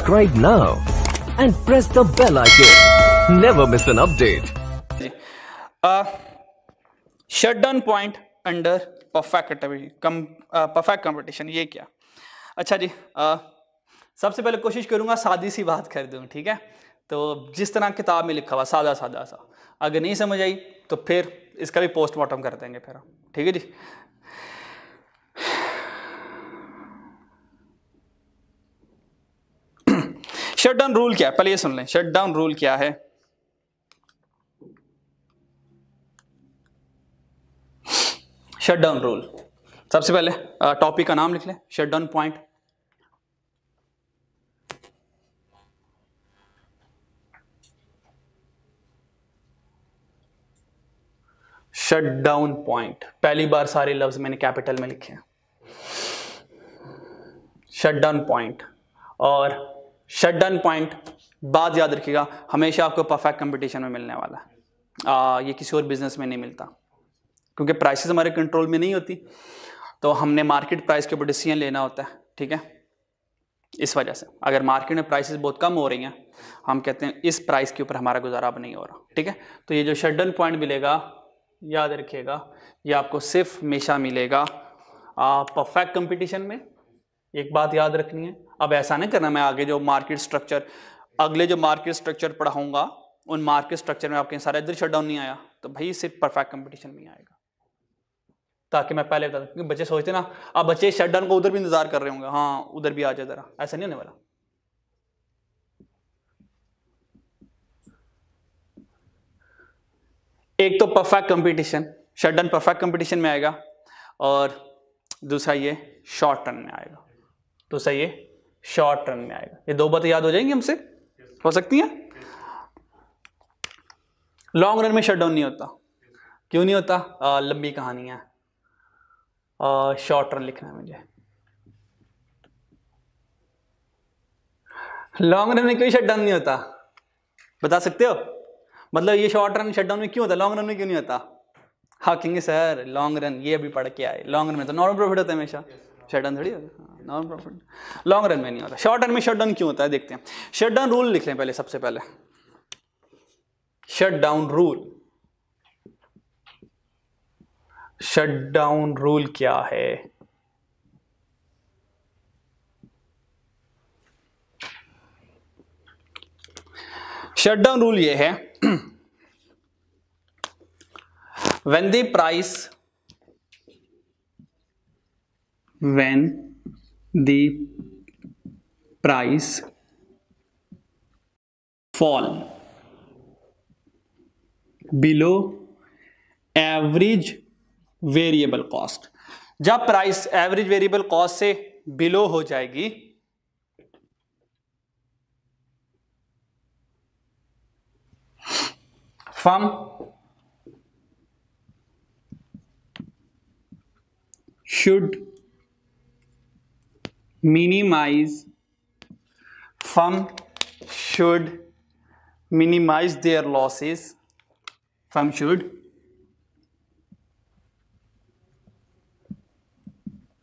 Subscribe now and press the bell icon. Never miss an update. Shutdown point under perfect competition, ये क्या? अच्छा जी, सबसे पहले कोशिश करूंगा सादी सी बात कर दूं, ठीक है? तो जिस तरह किताब में लिखा हुआ सादा सादा सा, अगर नहीं समझ आई तो फिर इसका भी पोस्टमार्टम कर देंगे फिर, ठीक है जी? शटडाउन रूल क्या है, पहले ये सुन लें। शटडाउन रूल क्या है? शटडाउन रूल, सबसे पहले टॉपिक का नाम लिख लें, शटडाउन पॉइंट। शटडाउन पॉइंट, पहली बार सारे लफ्ज मैंने कैपिटल में लिखे हैं। शटडाउन पॉइंट, और शटडाउन पॉइंट बात याद रखिएगा, हमेशा आपको परफेक्ट कंपटीशन में मिलने वाला है। ये किसी और बिजनेस में नहीं मिलता, क्योंकि प्राइसेस हमारे कंट्रोल में नहीं होती, तो हमने मार्केट प्राइस के ऊपर डिसीजन लेना होता है, ठीक है? इस वजह से अगर मार्केट में प्राइसेस बहुत कम हो रही हैं, हम कहते हैं इस प्राइस के ऊपर हमारा गुजारा अब नहीं हो रहा, ठीक है? तो ये जो शटडाउन पॉइंट मिलेगा, याद रखिएगा, ये आपको सिर्फ हमेशा मिलेगा परफेक्ट कंपटीशन में। एक बात याद रखनी है, अब ऐसा नहीं करना मैं आगे जो मार्केट स्ट्रक्चर, अगले जो मार्केट स्ट्रक्चर पढ़ाऊंगा उन मार्केट स्ट्रक्चर में आपके सारा इधर शटडाउन नहीं आया तो भाई सिर्फ परफेक्ट कंपटीशन में आएगा, ताकि मैं पहले बता दूं। क्योंकि बच्चे सोचते ना, अब बच्चे शटडाउन को उधर भी इंतजार कर रहे होंगे, हाँ उधर भी आ जाए जरा, ऐसा नहीं होने वाला। एक तो perfect competition, shutdown perfect competition में आएगा, और दूसरा ये शॉर्ट रन में आएगा। दूसरा ये शॉर्ट रन में आएगा। ये दो बातें याद हो जाएंगी हमसे, हो सकती हैं। लॉन्ग रन में शटडाउन नहीं होता। क्यों नहीं होता? लंबी कहानी है, शॉर्ट रन लिखना है मुझे। लॉन्ग रन में कोई शटडाउन नहीं होता, बता सकते हो? मतलब ये शॉर्ट रन शटडाउन में क्यों होता, लॉन्ग रन में क्यों नहीं होता? हाँ कहेंगे सर लॉन्ग रन, ये अभी पढ़ के आए, लॉन्ग रन में तो नॉर्मल प्रॉफिट होता है हमेशा, शटडाउन थोड़ी होता, नॉर्मल प्रॉफिट। लॉन्ग रन में नहीं होता। शॉर्ट रन में शटडाउन क्यों होता है देखते हैं। शटडाउन रूल लिख लें पहले, सबसे पहले शटडाउन रूल। शटडाउन रूल क्या है? शटडाउन रूल ये है, when the price fall below average variable cost, जब प्राइस एवरेज वेरिएबल कॉस्ट से बिलो हो जाएगी, firm should minimize their losses. Firm should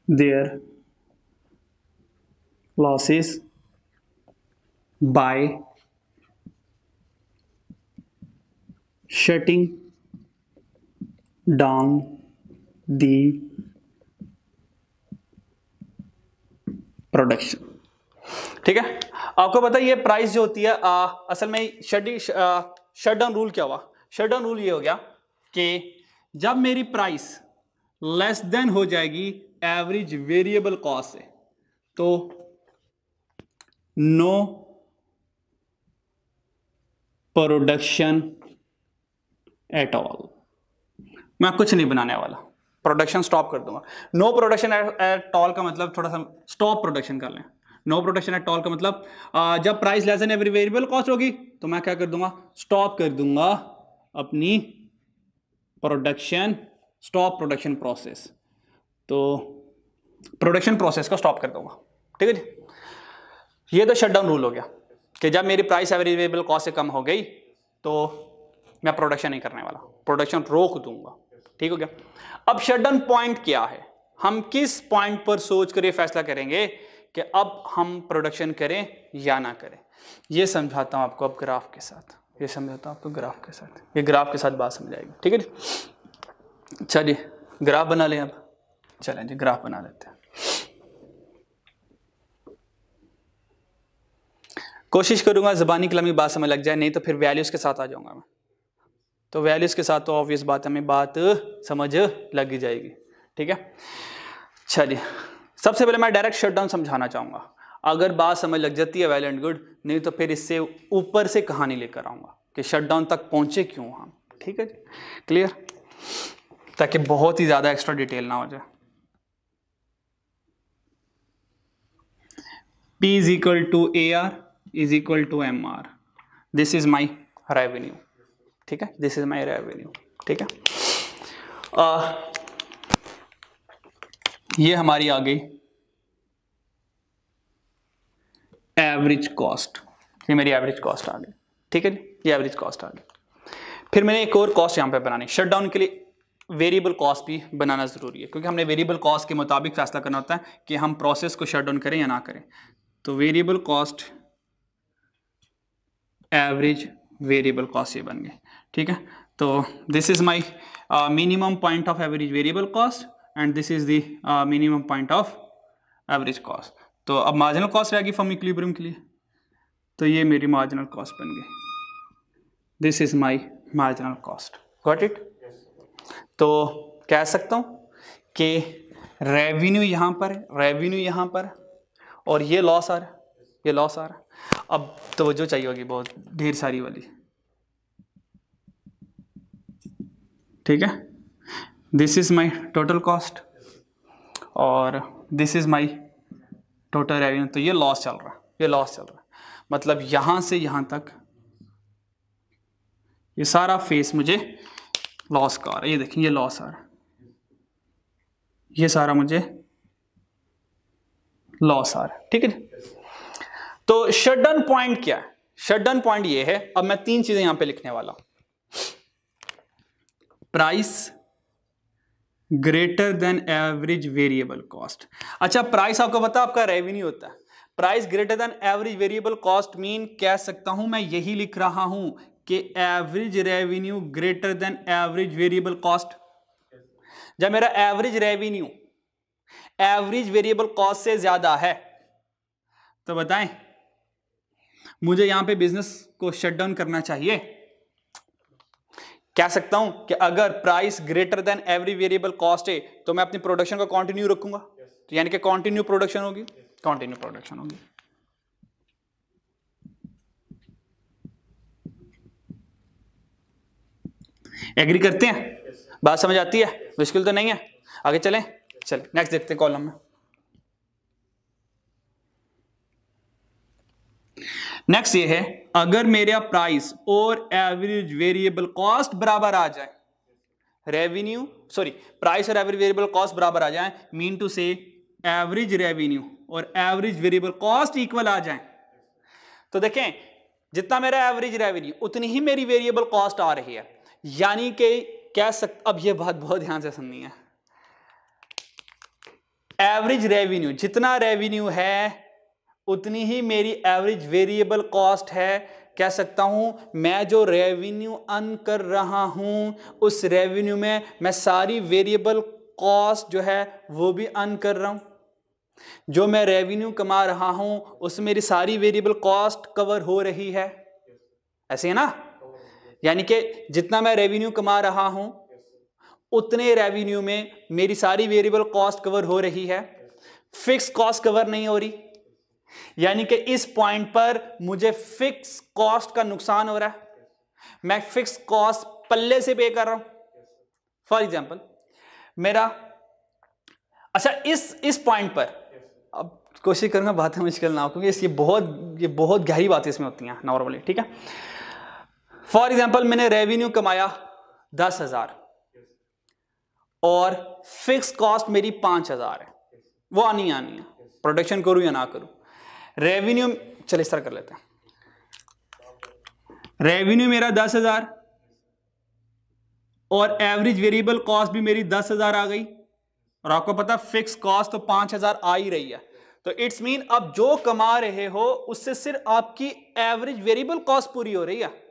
their losses by shutting down the production. ठीक है, आपको पता है ये प्राइस जो होती है, असल में शटडाउन रूल क्या हुआ? शटडाउन रूल ये हो गया कि जब मेरी प्राइस लेस देन हो जाएगी एवरेज वेरिएबल कॉस्ट से, तो नो प्रोडक्शन एट ऑल, मैं कुछ नहीं बनाने वाला, प्रोडक्शन स्टॉप कर दूंगा। नो प्रोडक्शन एट ऑल का मतलब थोड़ा सा स्टॉप प्रोडक्शन कर लें। नो प्रोडक्शन एट ऑल का मतलब जब price less than every variable cost होगी तो मैं क्या कर दूंगा? स्टॉप कर दूंगा अपनी प्रोडक्शन, स्टॉप प्रोडक्शन प्रोसेस, तो प्रोडक्शन प्रोसेस को स्टॉप कर दूंगा। ठीक है जी, ये तो शटडाउन रूल हो गया कि जब मेरी प्राइस एवरेज वेरिएबल कॉस्ट से कम हो गई तो मैं प्रोडक्शन नहीं करने वाला, प्रोडक्शन रोक दूंगा। ठीक हो गया। अब शटडाउन पॉइंट क्या है? हम किस पॉइंट पर सोच कर ये फैसला करेंगे कि अब हम प्रोडक्शन करें या ना करें। ये समझाता हूँ आपको अब ग्राफ के साथ, ये समझाता हूँ आपको ग्राफ के साथ, ये ग्राफ के साथ बात समझ आएगी, ठीक है जी। चलिए ग्राफ बना लें अब, चलें जी ग्राफ बना लेते हैं। कोशिश करूंगा ज़बानी कलामी बात समझ लग जाए, नहीं तो फिर वैल्यूज़ के साथ आ जाऊंगा मैं, तो वैल्यूज़ के साथ तो ऑब्वियस बात हमें बात समझ लग ही जाएगी, ठीक है। चलिए सबसे पहले मैं डायरेक्ट शटडाउन समझाना चाहूँगा, अगर बात समझ लग जाती है वेल एंड गुड, नहीं तो फिर इससे ऊपर से कहानी लेकर आऊँगा कि शटडाउन तक पहुँचे क्यों हम, ठीक है जी, क्लियर, ताकि बहुत ही ज़्यादा एक्स्ट्रा डिटेल ना हो जाए। P is equal to AR is equal to MR, this is my revenue, ठीक है, this is my revenue, ठीक है। ये हमारी आ गई एवरेज कॉस्ट, ये मेरी एवरेज कॉस्ट आ गई, ठीक है जी, ये एवरेज कॉस्ट आ गई। फिर मैंने एक और कॉस्ट यहां पे बनानी, शटडाउन के लिए वेरिएबल कॉस्ट भी बनाना जरूरी है, क्योंकि हमने वेरिएबल कॉस्ट के मुताबिक फैसला करना होता है कि हम प्रोसेस को शटडाउन करें या ना करें। तो variable cost, average variable cost ये बन गए, ठीक है। तो this is my minimum point of average variable cost and this is the minimum point of average cost. तो अब मार्जिनल कॉस्ट रहेगी फॉर्म इक्विलिब्रियम के लिए, तो ये मेरी मार्जिनल कॉस्ट बन गई, this is my marginal cost, got it. तो कह सकता हूं कि रेवेन्यू यहां पर, रेवेन्यू यहां पर, और ये लॉस आ रहा है, ये लॉस आ रहा है। अब तवज्जो चाहिए होगी बहुत ढेर सारी वाली, ठीक है। This is my total cost और this is my total revenue, तो ये लॉस चल रहा है, ये लॉस चल रहा है, मतलब यहां से यहां तक ये सारा फेस मुझे लॉस का आ रहा है, ये देखिए ये लॉस आ रहा है, ये सारा मुझे लॉस आ रहा है, ठीक है। तो शटडाउन पॉइंट क्या है? शटडाउन पॉइंट ये है, अब मैं तीन चीजें यहां पे लिखने वाला हूं, price greater than average variable cost. अच्छा प्राइस आपको पता है आपका रेवेन्यू होता है, price greater than average variable cost mean कह सकता हूं मैं यही लिख रहा हूं कि average revenue greater than average variable cost. जब मेरा average revenue average variable cost से ज्यादा है तो बताएं मुझे यहां पे बिजनेस को शट डाउन करना चाहिए। कह सकता हूं कि अगर price greater than average variable cost है तो मैं अपनी प्रोडक्शन को कंटिन्यू रखूंगा, तो यानी कि कंटिन्यू प्रोडक्शन होगी, कंटिन्यू प्रोडक्शन होगी। एग्री करते हैं? बात समझ आती है? मुश्किल तो नहीं है? आगे चलें, चलें नेक्स्ट देखते हैं कॉलम में। नेक्स्ट ये है, अगर मेरा प्राइस और एवरेज वेरिएबल कॉस्ट बराबर आ जाए, रेवेन्यू सॉरी प्राइस और एवरेज वेरिएबल कॉस्ट बराबर आ जाए, मीन टू से एवरेज रेवेन्यू और एवरेज वेरिएबल कॉस्ट इक्वल आ जाए, तो देखें जितना मेरा एवरेज रेवेन्यू उतनी ही मेरी वेरिएबल कॉस्ट आ रही है, यानी कि कह सकते, अब ये बात बहुत ध्यान से सुननी है, एवरेज रेवेन्यू जितना रेवेन्यू है उतनी ही मेरी एवरेज वेरिएबल कॉस्ट है। कह सकता हूं मैं जो रेवेन्यू अर्न कर रहा हूं उस रेवेन्यू में मैं सारी वेरिएबल कॉस्ट जो है वो भी अर्न कर रहा हूं, जो मैं रेवेन्यू कमा रहा हूं उसमें मेरी सारी वेरिएबल कॉस्ट कवर हो रही है, ऐसे है ना। यानी कि जितना मैं रेवेन्यू कमा रहा हूं उतने रेवेन्यू में मेरी सारी वेरिएबल कॉस्ट कवर हो रही है, फिक्स कॉस्ट कवर नहीं हो रही, यानी कि इस पॉइंट पर मुझे फिक्स कॉस्ट का नुकसान हो रहा है, मैं फिक्स कॉस्ट पल्ले से पे कर रहा हूं। फॉर एग्जांपल मेरा, अच्छा इस पॉइंट पर अब कोशिश करूंगा बातें मुश्किल ना हो, क्योंकि ये बहुत गहरी बातें इसमें होती हैं नॉर्मली, ठीक है। फॉर एग्जांपल मैंने रेवेन्यू कमाया 10,000 और फिक्स कॉस्ट मेरी 5,000 है, वो आनी है, प्रोडक्शन करूं या ना करूं। रेवेन्यू चलिए इस तरह कर लेते हैं, रेवेन्यू मेरा 10,000 और एवरेज वेरिएबल कॉस्ट भी मेरी 10,000 आ गई, और आपको पता फिक्स कॉस्ट तो 5,000 आ ही रही है, तो इट्स मीन आप जो कमा रहे हो उससे सिर्फ आपकी एवरेज वेरिएबल कॉस्ट पूरी हो रही है।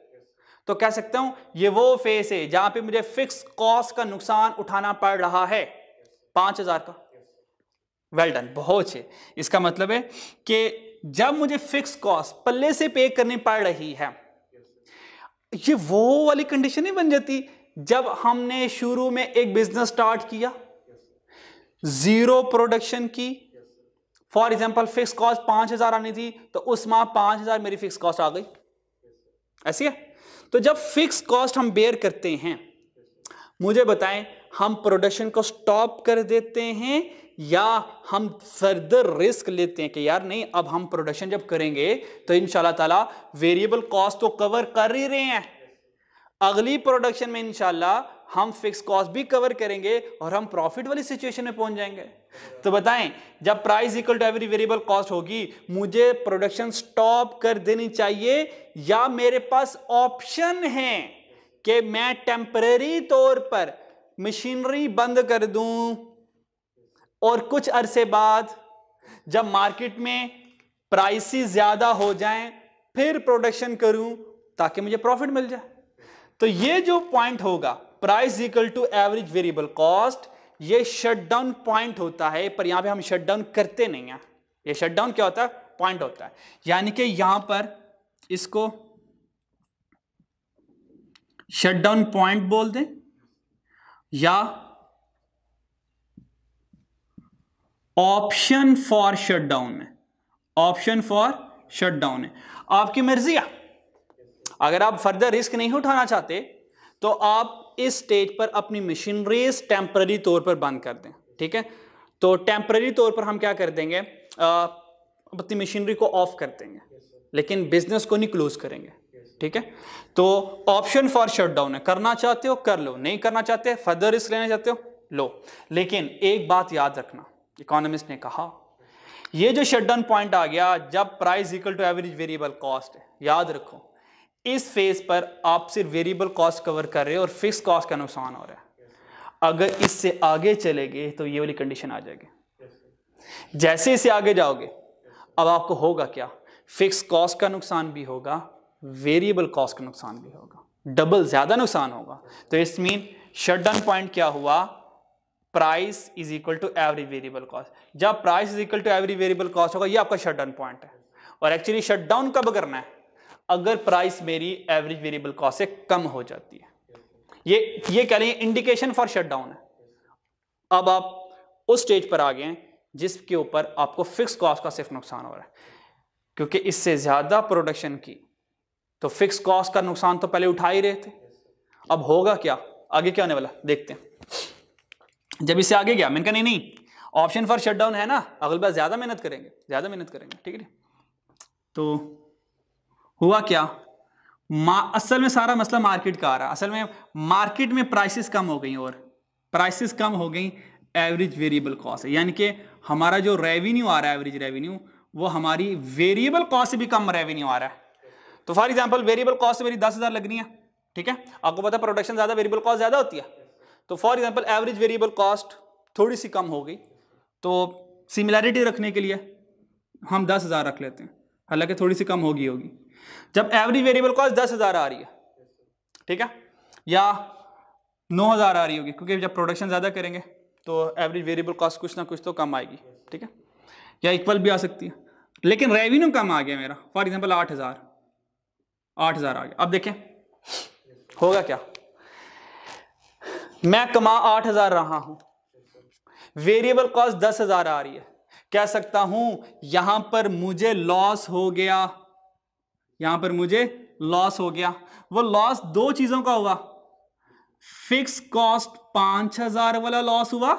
तो कह सकता हूं ये वो फेस है जहां पे मुझे फिक्स कॉस्ट का नुकसान उठाना पड़ रहा है 5,000 का। वेल डन, बहुत अच्छे। इसका मतलब है कि जब मुझे फिक्स कॉस्ट पल्ले से पे करनी पड़ रही है, ये वो वाली कंडीशन नहीं बन जाती जब हमने शुरू में एक बिजनेस स्टार्ट किया, जीरो प्रोडक्शन की, फॉर एग्जाम्पल फिक्स कॉस्ट 5,000 आनी थी, तो उस माह 5,000 मेरी फिक्स कॉस्ट आ गई, ऐसी है। तो जब फिक्स कॉस्ट हम बेयर करते हैं, मुझे बताएं हम प्रोडक्शन को स्टॉप कर देते हैं या हम फर्दर रिस्क लेते हैं कि यार नहीं, अब हम प्रोडक्शन जब करेंगे तो इंशाल्लाह ताला वेरिएबल कॉस्ट तो कवर कर ही रहे हैं, अगली प्रोडक्शन में इंशाल्लाह हम फिक्स कॉस्ट भी कवर करेंगे और हम प्रॉफिट वाली सिचुएशन में पहुंच जाएंगे। तो बताएं जब price equal to every variable cost होगी, मुझे प्रोडक्शन स्टॉप कर देनी चाहिए या मेरे पास ऑप्शन है कि मैं टेम्परेरी तौर पर मशीनरी बंद कर दूं और कुछ अरसे बाद जब मार्केट में प्राइसेस ज्यादा हो जाएं फिर प्रोडक्शन करूं ताकि मुझे प्रॉफिट मिल जाए। तो ये जो पॉइंट होगा price equal to average variable cost, ये शटडाउन पॉइंट होता है, पर यहां पे हम शटडाउन करते नहीं हैं। ये शटडाउन क्या होता है? पॉइंट होता है। यानी कि यहां पर इसको शटडाउन पॉइंट बोल दें या ऑप्शन फॉर शटडाउन है, ऑप्शन फॉर शटडाउन है, आपकी मर्जी है। अगर आप फर्दर रिस्क नहीं उठाना चाहते तो आप इस स्टेज पर अपनी मशीनरीज टेम्पररी तौर पर बंद कर दें, ठीक है। तो टेम्पररी तौर पर हम क्या कर देंगे, अपनी मशीनरी को ऑफ कर देंगे, लेकिन बिजनेस को नहीं क्लोज करेंगे, ठीक है। तो ऑप्शन फॉर शटडाउन है, करना चाहते हो कर लो, नहीं करना चाहते, फर्दर रिस्क लेना चाहते हो लो। लेकिन एक बात याद रखना, इकोनॉमिस्ट ने कहा ये जो शटडाउन पॉइंट आ गया जब price equal to average variable cost है, याद रखो इस फेज पर आप सिर्फ वेरिएबल कॉस्ट कवर कर रहे हो और फिक्स कॉस्ट का नुकसान हो रहा है। अगर इससे आगे चले गए तो ये वाली कंडीशन आ जाएगी। जैसे इससे आगे जाओगे अब आपको होगा क्या, फिक्स कॉस्ट का नुकसान भी होगा, वेरिएबल कॉस्ट का नुकसान भी होगा, डबल ज्यादा नुकसान होगा। तो इस मीन शटडाउन पॉइंट क्या हुआ, price is equal to average variable cost. जब price is equal to average variable cost होगा, ये आपका शटडाउन पॉइंट है। और एक्चुअली शटडाउन कब करना है, अगर प्राइस मेरी एवरेज वेरिएबल कॉस्ट से कम हो जाती है। ये कह लें इंडिकेशन फॉर शटडाउन है। अब आप उस स्टेज पर आ गए हैं जिसके ऊपर आपको फिक्स कॉस्ट का सिर्फ नुकसान हो रहा है, क्योंकि इससे ज्यादा प्रोडक्शन की तो फिक्स कॉस्ट का नुकसान तो पहले उठा ही रहे थे। अब होगा क्या, आगे क्या होने वाला देखते हैं। जब इससे आगे गया मैंने कहा नहीं ऑप्शन फॉर शटडाउन है ना, अगली बार ज्यादा मेहनत करेंगे, ठीक है। तो हुआ क्या, असल में सारा मसला मार्केट का आ रहा है। असल में मार्केट में प्राइसेस कम हो गई और प्राइसेस कम हो गई एवरेज वेरिएबल कॉस्ट है, यानी कि हमारा जो रेवेन्यू आ रहा है एवरेज रेवेन्यू, वो हमारी वेरिएबल कॉस्ट से भी कम रेवेन्यू आ रहा है। तो फॉर एग्जांपल वेरिएबल कॉस्ट मेरी 10,000 लगनी है, ठीक है। आपको पता है प्रोडक्शन ज्यादा वेरिएबल कॉस्ट ज्यादा होती है, तो for example average variable cost थोड़ी सी कम हो गई, तो सिमिलैरिटी रखने के लिए हम 10,000 रख लेते हैं, हालांकि थोड़ी सी कम होगी। जब एवरेज वेरिएबल कॉस्ट 10,000 आ रही है, ठीक है, या 9,000 आ रही होगी, क्योंकि जब प्रोडक्शन ज्यादा करेंगे तो एवरेज वेरिएबल कॉस्ट कुछ ना कुछ तो कम आएगी, ठीक है, या इक्वल भी आ सकती है। लेकिन रेवेन्यू कम आ गया मेरा, फॉर एग्जांपल 8,000 आ गया। अब देखें होगा क्या, मैं कमा 8,000 रहा हूं, वेरिएबल कॉस्ट 10,000 आ रही है, कह सकता हूं यहां पर मुझे लॉस हो गया, वो लॉस दो चीजों का हुआ, फिक्स कॉस्ट 5,000 वाला लॉस हुआ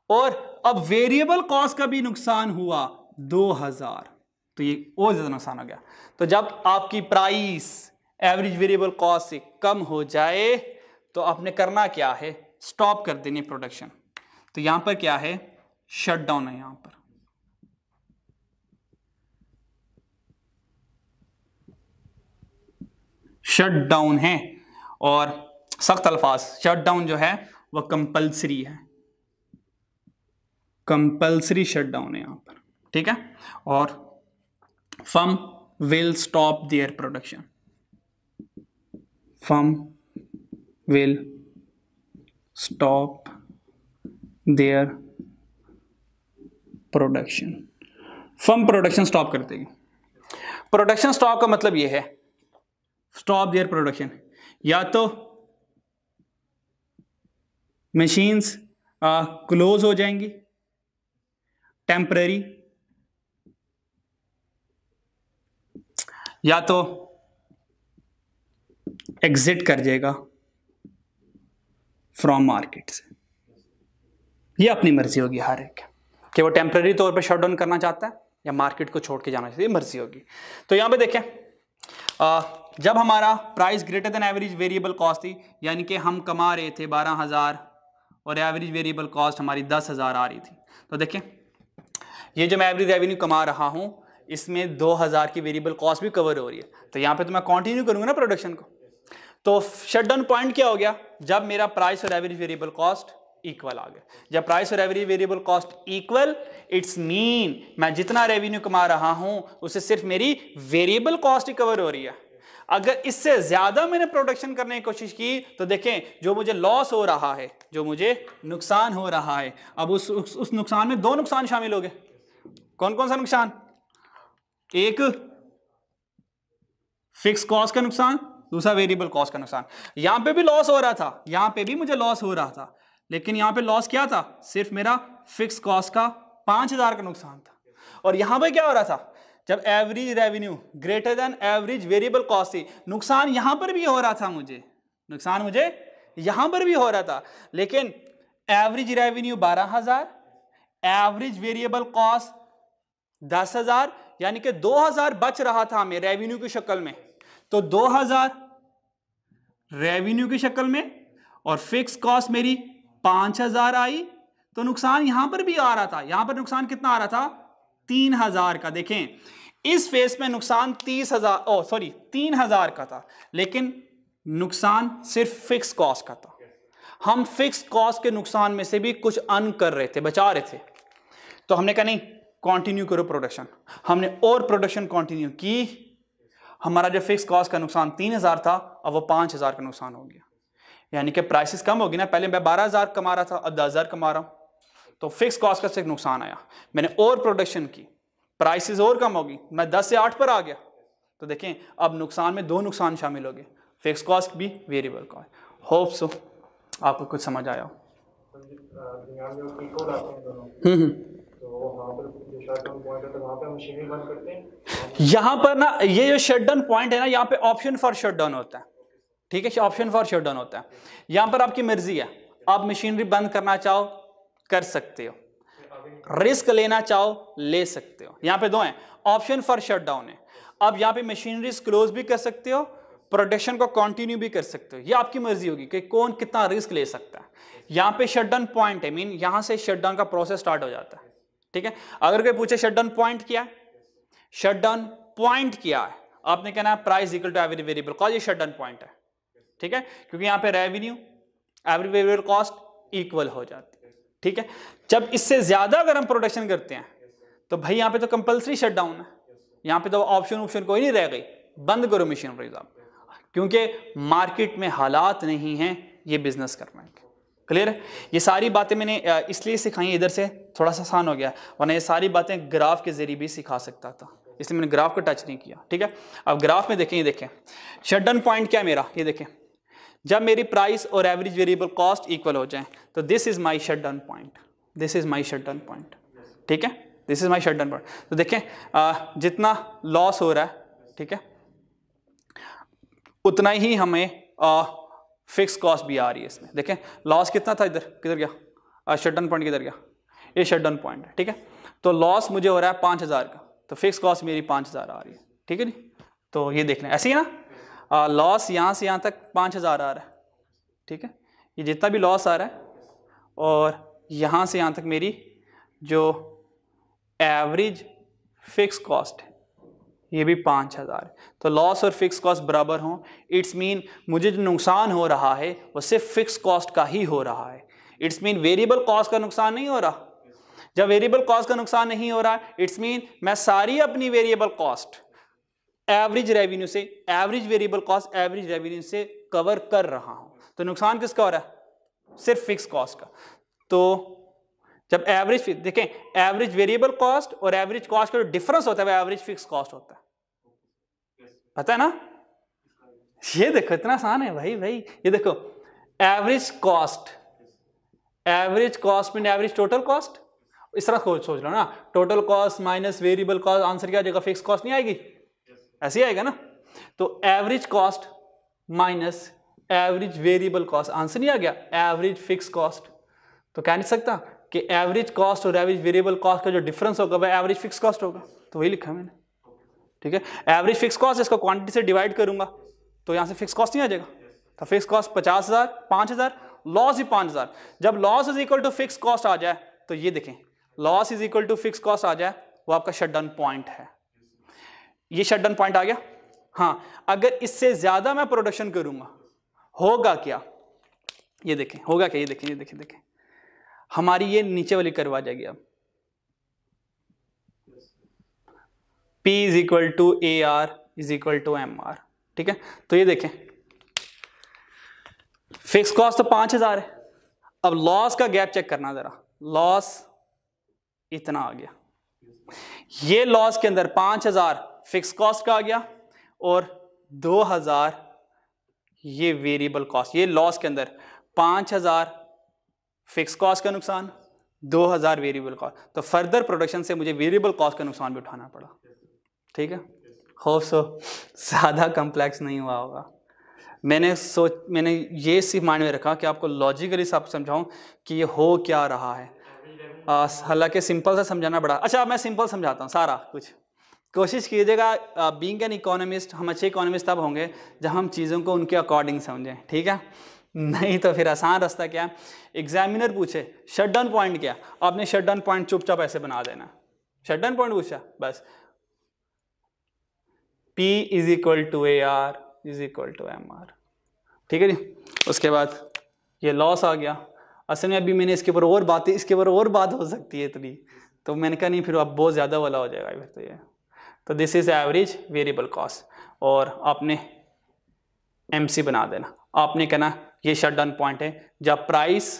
और अब वेरिएबल कॉस्ट का भी नुकसान हुआ 2,000, तो ये और ज्यादा नुकसान हो गया। तो जब आपकी प्राइस एवरेज वेरिएबल कॉस्ट से कम हो जाए तो आपने करना क्या है, स्टॉप कर देनी प्रोडक्शन। तो यहां पर क्या है, शटडाउन है, यहां पर शटडाउन है। और सख्त अल्फाज, शटडाउन जो है वह कंपल्सरी है, कंपल्सरी शटडाउन है यहाँ पर, ठीक है। और firm will stop their production, firm will stop their production, firm production stop कर देगी। प्रोडक्शन स्टॉप का मतलब ये है, स्टॉप देयर प्रोडक्शन, या तो मशीन्स क्लोज हो जाएंगी टेम्पररी, या तो एग्जिट कर जाएगा फ्रॉम मार्केट से। ये अपनी मर्जी होगी हर एक कि वो टेम्पररी तौर पे शट डाउन करना चाहता है या मार्केट को छोड़ के जाना चाहिए, मर्जी होगी। तो यहां पे देखें, जब हमारा price greater than average variable cost थी, यानी कि हम कमा रहे थे 12,000 और एवरेज वेरिएबल कॉस्ट हमारी 10,000 आ रही थी, तो देखें ये जो मैं एवरेज रेवेन्यू कमा रहा हूं इसमें 2,000 की वेरिएबल कॉस्ट भी कवर हो रही है। तो यहां पे तो मैं कंटिन्यू करूंगा ना प्रोडक्शन को। तो शटडाउन पॉइंट क्या हो गया, जब मेरा प्राइस और एवरेज वेरिएबल कॉस्ट इक्वल आ गया। जब प्राइस और average variable cost equal, it's mean मैं जितना रेवेन्यू कमा रहा हूं उससे सिर्फ मेरी वेरिएबल कॉस्ट ही कवर हो रही है। अगर इससे ज्यादा मैंने प्रोडक्शन करने की कोशिश की तो देखें जो मुझे लॉस हो रहा है, जो मुझे नुकसान हो रहा है, अब उस नुकसान में दो नुकसान शामिल हो गए। कौन कौन सा नुकसान, एक फिक्स कॉस्ट का नुकसान, दूसरा वेरिएबल कॉस्ट का नुकसान। यहां पे भी लॉस हो रहा था, यहां पे भी मुझे लॉस हो रहा था, लेकिन यहां पे लॉस क्या था, सिर्फ मेरा फिक्स कॉस्ट का 5,000 का नुकसान था। और यहां पे क्या हो रहा था, जब average revenue greater than average variable cost थी, नुकसान यहां पर भी हो रहा था, नुकसान मुझे यहां पर भी हो रहा था, लेकिन average revenue 12,000, average variable cost 10,000, यानी कि 2,000 बच रहा था हमें रेवेन्यू की शक्ल में। तो 2,000 रेवेन्यू की शक्ल में और फिक्स कॉस्ट मेरी 5,000 आई, तो नुकसान यहां पर भी आ रहा था। यहां पर नुकसान कितना आ रहा था, 3,000 का। देखें इस फेस में नुकसान 3,000 का था, लेकिन नुकसान सिर्फ फिक्स कॉस्ट का था। हम फिक्स कॉस्ट के नुकसान में से भी कुछ अर्न कर रहे थे, बचा रहे थे। तो हमने कहा नहीं, कंटिन्यू करो प्रोडक्शन। हमने और प्रोडक्शन कंटिन्यू की, हमारा जो फिक्स कॉस्ट का नुकसान 3,000 था अब वो 5,000 का नुकसान हो गया, यानी कि प्राइसेस कम होगी ना। पहले मैं 12,000 कमा रहा था, अब 10,000 कमा रहा हूं, तो फिक्स कॉस्ट का सिर्फ नुकसान आया। मैंने और प्रोडक्शन की, प्राइसेस और कम होगी, मैं 10 से 8 पर आ गया। तो देखें अब नुकसान में दो नुकसान शामिल हो गए, फिक्स कॉस्ट भी, वेरिएबल कॉस्ट। होप सो आपको कुछ समझ आया हो। यहां पर ना ये जो शटडाउन पॉइंट है ना, यहाँ पे ऑप्शन फॉर शटडाउन होता है, ठीक है, ऑप्शन फॉर शटडाउन होता है। यहां पर आपकी मर्जी है, आप मशीनरी बंद करना चाहो कर सकते हो, रिस्क लेना चाहो ले सकते हो। यहां पे दो हैं, ऑप्शन फॉर शटडाउन है। अब यहां पे मशीनरी क्लोज भी कर सकते हो, प्रोडक्शन को कंटिन्यू भी कर सकते हो, ये आपकी मर्जी होगी कि कौन कितना रिस्क ले सकता है। यहां पे शटडाउन पॉइंट है, मीन यहां से शटडाउन का प्रोसेस स्टार्ट हो जाता है, ठीक है। अगर कोई पूछे शटडाउन पॉइंट क्या है, शटडाउन पॉइंट क्या है, आपने कहना है price equal to average variable cost, ये शटडाउन पॉइंट है, ठीक है, क्योंकि यहां पे revenue average variable cost equal हो जाती है, ठीक है। जब इससे ज्यादा अगर हम प्रोडक्शन करते हैं तो भाई यहां पे तो कंपल्सरी शटडाउन है, यहां पे तो ऑप्शन कोई नहीं रह गई, बंद करो मशीनरीज आप, क्योंकि मार्केट में हालात नहीं हैं ये बिजनेस करने के। क्लियर है। ये सारी बातें मैंने इसलिए सिखाई, इधर से थोड़ा सा आसान हो गया, वरना ये सारी बातें ग्राफ के जरिए भी सिखा सकता था, इसलिए मैंने ग्राफ को टच नहीं किया, ठीक है। अब ग्राफ में देखें, ये देखें शटडाउन पॉइंट क्या मेरा, ये देखें जब मेरी प्राइस और एवरेज वेरिएबल कॉस्ट इक्वल हो जाए तो this is my shutdown point, this is my shutdown point, ठीक है, this is my shutdown point. तो देखें जितना लॉस हो रहा है, ठीक है, उतना ही हमें फिक्स कॉस्ट भी आ रही है इसमें। देखें लॉस कितना था, इधर किधर गया, शटडाउन पॉइंट किधर गया, ये शटडाउन पॉइंट है, ठीक है। तो लॉस मुझे हो रहा है 5,000 का, तो फिक्स कॉस्ट मेरी 5,000 आ रही है, ठीक है जी। तो ये देख लें, ऐसे ही ना, लॉस यहाँ से यहाँ तक 5,000 आ रहा है, ठीक है, ये जितना भी लॉस आ रहा है, और यहाँ से यहाँ तक मेरी जो एवरेज फिक्स कॉस्ट है ये भी 5,000 है। तो लॉस और फिक्स कॉस्ट बराबर हों, इट्स मीन मुझे जो नुकसान हो रहा है वो सिर्फ फिक्स कॉस्ट का ही हो रहा है, इट्स मीन वेरिएबल कॉस्ट का नुकसान नहीं हो रहा। जब वेरिएबल कॉस्ट का नुकसान नहीं हो रहा, इट्स मीन मैं सारी अपनी वेरिएबल कॉस्ट एवरेज रेवेन्यू से, average variable cost average revenue से कवर कर रहा हूं। तो नुकसान किसका हो रहा है? सिर्फ फिक्स कॉस्ट का। तो जब एवरेज, देखें एवरेज वेरिएबल कॉस्ट और एवरेज कॉस्ट का जो डिफरेंस होता है वो एवरेज फिक्स कॉस्ट होता है, पता है ना? ये देखो इतना आसान है भाई। ये देखो average cost mean average total cost, इस तरह सोच लो ना, total cost minus variable cost, answer क्या आ जाएगा? फिक्स कॉस्ट नहीं आएगी, ऐसे ही आएगा ना। तो average cost minus average variable cost, answer नहीं आ गया? Average fix cost. तो कह नहीं सकता कि एवरेज कॉस्ट और एवरेज वेरिएबल कॉस्ट का जो डिफरेंस होगा वह एवरेज फिक्स कॉस्ट होगा, तो वही लिखा मैंने, ठीक है। एवरेज फिक्स कॉस्ट इसको क्वांटिटी से डिवाइड करूंगा तो यहां से फिक्स कॉस्ट नहीं आ जाएगा। तो फिक्स कॉस्ट 50,000, 5,000, लॉस ही 5,000। जब loss is equal to fix cost आ जाए तो ये देखें, loss is equal to fix cost आ जाए, वो आपका शटडाउन पॉइंट है। ये शटडाउन पॉइंट आ गया। हाँ, अगर इससे ज्यादा मैं प्रोडक्शन करूंगा होगा क्या? ये देखें होगा क्या, ये देखें हमारी ये नीचे वाली कर्व आ जाएगी। अब P is equal to AR is equal to MR, ठीक है। तो ये देखें फिक्स कॉस्ट तो 5,000 है। अब लॉस का गैप चेक करना जरा, लॉस इतना आ गया, ये लॉस के अंदर 5,000 फिक्स कॉस्ट का आ गया और 2,000 ये वेरिएबल कॉस्ट। ये लॉस के अंदर 5,000 फिक्स कॉस्ट का नुकसान, 2,000 वेरिएबल कॉस्ट। तो फर्दर प्रोडक्शन से मुझे वेरिएबल कॉस्ट का नुकसान भी उठाना पड़ा, ठीक है। होप सो ज़्यादा कॉम्प्लेक्स नहीं हुआ होगा। मैंने ये सिर्फ माइंड में रखा कि आपको लॉजिकली सब समझाऊं कि ये हो क्या रहा है। हालांकि सिंपल से समझाना बड़ा अच्छा, मैं सिंपल समझाता हूँ सारा कुछ। कोशिश कीजिएगा, बीइंग एन इकोनॉमिस्ट, हम अच्छे इकोनॉमिस्ट तब होंगे जब हम चीज़ों को उनके अकॉर्डिंग समझें, ठीक है। नहीं तो फिर आसान रास्ता क्या है, एग्जामिनर पूछे शटडाउन पॉइंट क्या, आपने शटडाउन पॉइंट चुपचाप ऐसे बना देना। शटडाउन पॉइंट पूछा बस, P is equal to AR is equal to MR, ठीक है जी। उसके बाद ये लॉस आ गया। असल में अभी मैंने इसके ऊपर और बात हो सकती है इतनी, तो मैंने कहा नहीं फिर अब बहुत ज़्यादा वाला हो जाएगा फिर तो ये। तो this is average variable cost और आपने MC बना देना। आपने कहना ये शटडाउन पॉइंट है जब price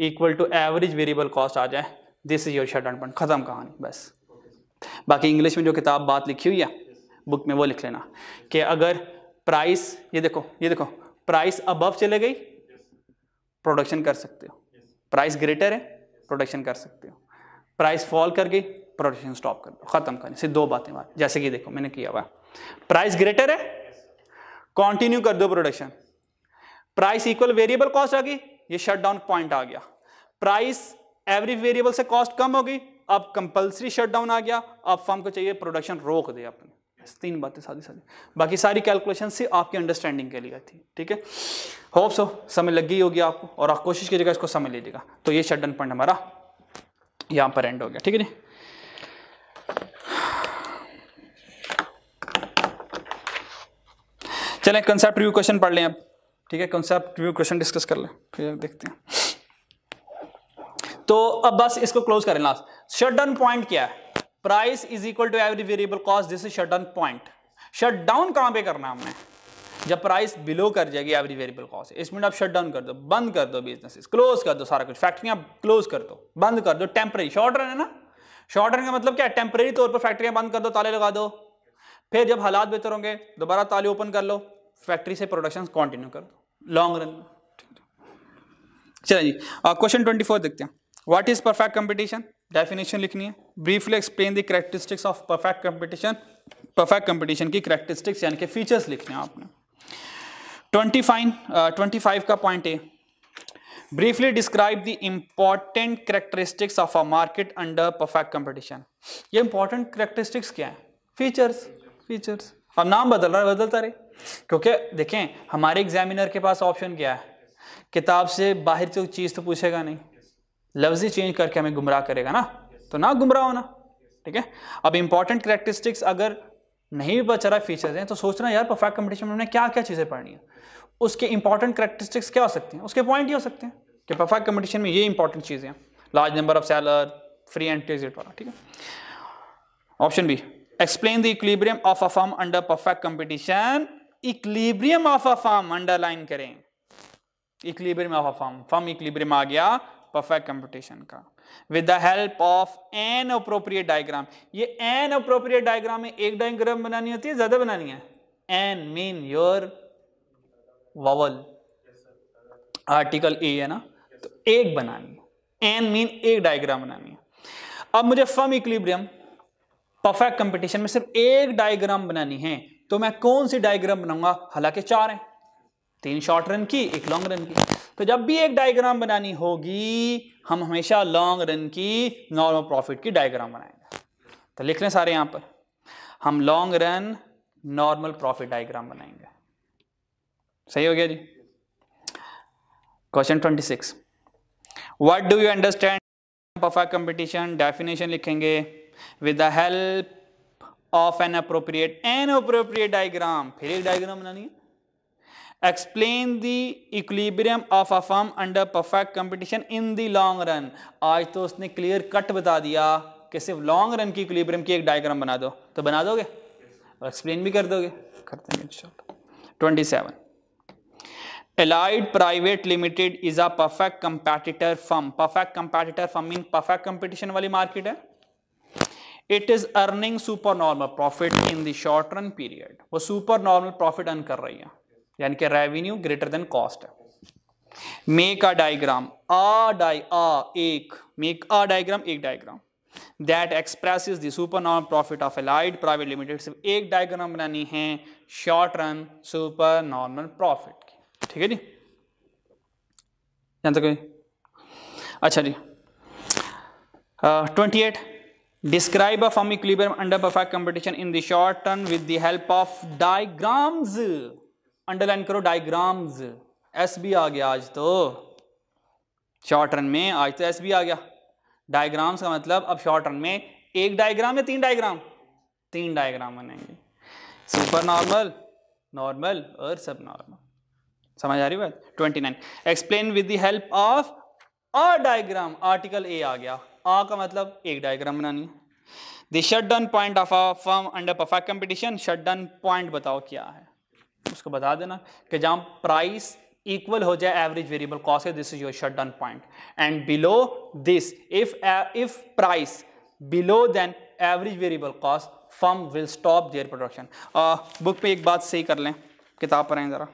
equal to average variable cost आ जाए, this is your shutdown point, खत्म कहानी बस। बाकी इंग्लिश में जो किताब बात लिखी हुई है बुक में वो लिख लेना कि अगर प्राइस, ये देखो प्राइस अबव चले गई प्रोडक्शन कर सकते हो, प्राइस ग्रेटर है प्रोडक्शन कर सकते हो, प्राइस फॉल कर गई प्रोडक्शन स्टॉप कर दो, खत्म करनी। सिर्फ दो बातें बात, जैसे कि देखो मैंने किया हुआ, प्राइस ग्रेटर है कंटिन्यू कर दो production, price equal variable cost आ गई, ये शटडाउन पॉइंट आ गया, प्राइस एवरेज वेरिएबल से कॉस्ट कम हो गई, अब कंपलसरी शटडाउन आ गया, अब फर्म को चाहिए प्रोडक्शन रोक दे अपने। तीन बातें सादी, बाकी सारी कैलकुलेशन से आपकी अंडरस्टैंडिंग के लिए थी, ठीक है। होप सो समझ लग गई होगी आपको और आप कोशिश कीजिएगा इसको समझ लीजिएगा। तो ये शटडाउन पॉइंट हमारा यहां पर एंड हो गया, ठीक है जी। चलें कंसेप्ट रिव्यू क्वेश्चन पढ़ लें अब, ठीक है। कंसेप्ट रिव्यू क्वेश्चन डिस्कस कर लें, फिर देखते हैं। तो अब बस इसको क्लोज करें लास्ट। शटडाउन पॉइंट क्या है? Price is equal to average variable cost, this is shutdown point. Shutdown कहां पे करना है हमने? जब प्राइस बिलो कर जाएगी एवरेज वेरिएबल कॉस्ट, इस मिनट आप शटडाउन कर दो, बंद कर दो बिजनेसेस, क्लोज कर दो सारा कुछ, फैक्ट्रियां क्लोज कर दो, बंद कर दो। टेम्परेरी शॉर्ट रन है ना, शॉर्ट रन का मतलब क्या है? टेम्परेरी तौर पर फैक्ट्रियां बंद कर दो, ताले लगा दो, फिर जब हालात बेहतर होंगे दोबारा ताले ओपन कर लो, फैक्ट्री से प्रोडक्शन कंटिन्यू कर दो लॉन्ग रन में। चलिए जी क्वेश्चन 24 देखते हैं। What is perfect competition? Definition लिखनी है। Briefly explain the characteristics of perfect competition. Perfect competition की कैरेक्टरिस्टिक्स यानी कि फीचर्स लिखने हैं आपने। 25 का पॉइंट है, briefly describe the important characteristics of a market under perfect competition. ये इंपॉर्टेंट कैरेक्टरिस्टिक्स क्या है? फीचर्स। अब नाम बदलता रहे, क्योंकि देखें हमारे एग्जामिनर के पास ऑप्शन क्या है, किताब से बाहर तो चीज़ तो पूछेगा नहीं, लफ्ज़ चेंज करके हमें गुमराह करेगा ना, तो ना गुमराह होना, ठीक है। अब इंपॉर्टेंट कैरेक्टरिस्टिक्स अगर नहीं भी बचा रहा फीचर्स हैं तो सोचना यार परफेक्ट कंपटीशन में हमने क्या क्या चीज़ें पढ़नी है, उसके इंपॉर्टेंट कैरेक्टरिस्टिक्स क्या हो सकती हैं, उसके पॉइंट ही हो सकते हैं कि परफेक्ट कंपटीशन में ये इंपॉर्टेंट चीज़ें हैं। Large number of seller, free entry exit वाला, ठीक है। Option b, explain the equilibrium of a firm under perfect competition. Equilibrium of a firm underline करें, equilibrium of a firm, firm equilibrium आ गया परफेक्ट कंपटीशन का, with the help of an appropriate diagram. ये an appropriate diagram में एक diagram बनानी होती है, ज्यादा बनानी है? An mean your vowel, article a है ना, तो एक बनानी है, एन मीन एक डायग्राम बनानी है। अब मुझे फर्म इक्विलिब्रियम परफेक्ट कंपटीशन में सिर्फ एक डायग्राम बनानी है, तो मैं कौन सी डायग्राम बनाऊंगा? हालांकि 4 हैं, 3 शॉर्ट रन की, 1 लॉन्ग रन की। तो जब भी एक डायग्राम बनानी होगी, हम हमेशा लॉन्ग रन की नॉर्मल प्रॉफिट की डायग्राम बनाएंगे। तो लिख लें सारे यहां पर, हम long run normal profit diagram बनाएंगे। सही हो गया जी। Question 26, what do you understand perfect competition? Definition लिखेंगे, with the help of an appropriate diagram, फिर एक डायग्राम बनानी है। Explain the equilibrium of a firm under perfect competition in the long run. आज तो उसने क्लियर कट बता दिया कि सिर्फ लॉन्ग रन की इक्विलिब्रियम की एक डायग्राम बना दो, तो बना दोगे और एक्सप्लेन भी कर दोगे? कर देंगे इंशाल्लाह। 27, Allied Private Limited is a perfect competitor firm. Perfect competitor firm mean perfect competition वाली मार्केट है। It is earning supernormal profit in the short run period. वो supernormal profit earn कर रही है, यानी कि revenue greater than cost है। Make a diagram, make a diagram, एक diagram that expresses the supernormal profit of Allied Private Limited। सिर्फ एक डायग्राम बनानी है short run supernormal profit की, ठीक है जी। यहां तक? अच्छा जी। 28, describe a firm equilibrium under perfect competition in the short run with the help of diagrams. Underline करो डायग्राम्स। एस भी आ गया आज तो, शॉर्ट रन में आज तो एस भी आ गया। डायग्राम्स का मतलब अब शॉर्ट रन में एक डायग्राम या 3 डायग्राम? 3 डायग्राम बनेंगे, सुपर नॉर्मल, नॉर्मल और सब नॉर्मल। समझ आ रही बात? 29, explain with the help of a diagram. Article a आ गया, आ का मतलब एक डायग्राम बनानी है। The shut down point of a firm under perfect competition. Shut down point बताओ क्या है, उसको बता देना कि जहां प्राइस इक्वल हो जाए एवरेज वेरिएबल कॉस्ट है, this is your shut down point. And below this, if price below then average variable cost, firm will stop their production. Book पे एक बात सही कर लें, किताब पर आए जरा।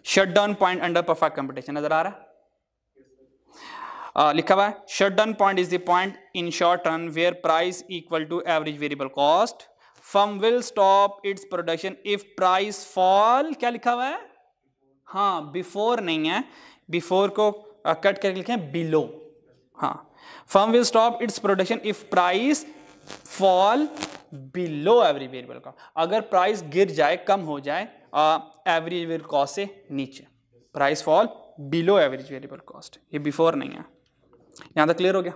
Shut down point under perfect competition नजर आ रहा है? लिखा हुआ है, shut down point is the point in short run where price equal to average variable cost, firm will stop its production if price fall. क्या लिखा हुआ है? हाँ, बिफोर नहीं है, बिफोर को कट करके लिखें बिलो। हाँ, firm will stop its production if price fall below average variable cost. अगर प्राइस गिर जाए, कम हो जाए एवरेज वेरिएबल कॉस्ट से नीचे, price fall below average variable cost, ये बिफोर नहीं है। यहां तक क्लियर हो गया?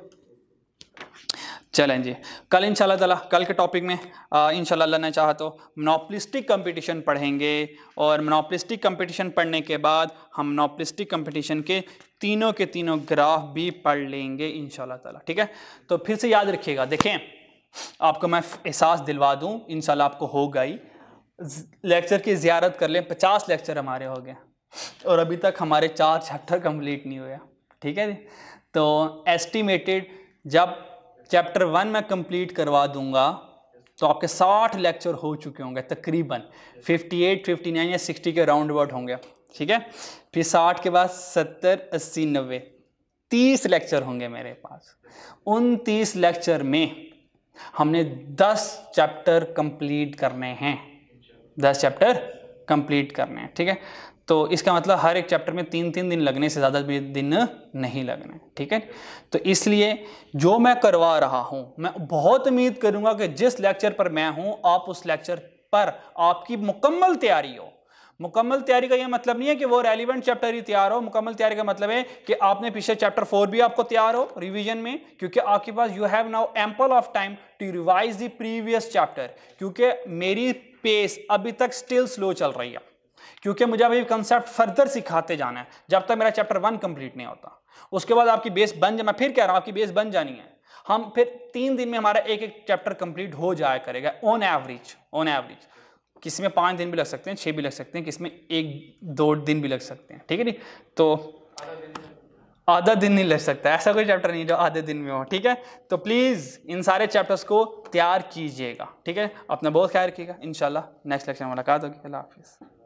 चलें जी, कल इंशाल्लाह ताला कल के टॉपिक में इंशाल्लाह अल्लाह ने चाहा तो मोनोपोलिस्टिक कंपटीशन पढ़ेंगे, और मोनोपोलिस्टिक कंपटीशन पढ़ने के बाद हम मोनोपोलिस्टिक कंपटीशन के तीनों ग्राफ भी पढ़ लेंगे इंशाल्लाह ताला, ठीक है। तो फिर से याद रखिएगा, देखें आपको मैं एहसास दिलवा दूं, इंशाल्लाह आपको होगा ही। लेक्चर की ज़ियारत कर लें, 50 लेक्चर हमारे हो गए और अभी तक हमारे 4 चैप्टर कंप्लीट नहीं हुए, ठीक है जी। तो एस्टिमेटेड जब चैप्टर 1 में कंप्लीट करवा दूंगा तो आपके 60 लेक्चर हो चुके होंगे तकरीबन, 58, 59 या 60 के राउंड अबाउट होंगे, ठीक है। फिर 60 के बाद 70, 80, 90, 30 लेक्चर होंगे मेरे पास। उन 30 लेक्चर में हमने 10 चैप्टर कंप्लीट करने हैं, 10 चैप्टर कंप्लीट करने हैं, ठीक है। तो इसका मतलब हर एक चैप्टर में 3-3 दिन लगने से ज़्यादा दिन नहीं लगने, ठीक है। तो इसलिए जो मैं करवा रहा हूँ, मैं बहुत उम्मीद करूँगा कि जिस लेक्चर पर मैं हूँ, आप उस लेक्चर पर आपकी मुकम्मल तैयारी हो। मुकम्मल तैयारी का ये मतलब नहीं है कि वो रेलिवेंट चैप्टर ही तैयार हो। मुकम्मल तैयारी का मतलब है कि आपने पीछे चैप्टर 4 भी आपको तैयार हो रिवीजन में, क्योंकि आपके पास you have now ample of time to revise the previous chapter. क्योंकि मेरी पेस अभी तक स्टिल स्लो चल रही है, क्योंकि मुझे अभी कंसेप्ट फर्दर सिखाते जाना है जब तक मेरा चैप्टर 1 कंप्लीट नहीं होता। उसके बाद आपकी बेस बन जाए, मैं फिर कह रहा हूँ आपकी बेस बन जानी है। हम फिर 3 दिन में हमारा एक एक चैप्टर कंप्लीट हो जाया करेगा ऑन एवरेज। किसी में 5 दिन भी लग सकते हैं, 6 भी लग सकते हैं, किसी में 1-2 दिन भी लग सकते हैं, ठीक है नी। तो आधा दिन नहीं लग सकता, ऐसा कोई चैप्टर नहीं जो आधे दिन में हो, ठीक है। तो प्लीज़ इन सारे चैप्टर्स को तैयार कीजिएगा, ठीक है। अपना बहुत ख्याल रखिएगा, इंशाल्लाह नेक्स्ट लेक्चर में मुलाकात होगी। अल्लाह हाफिज़।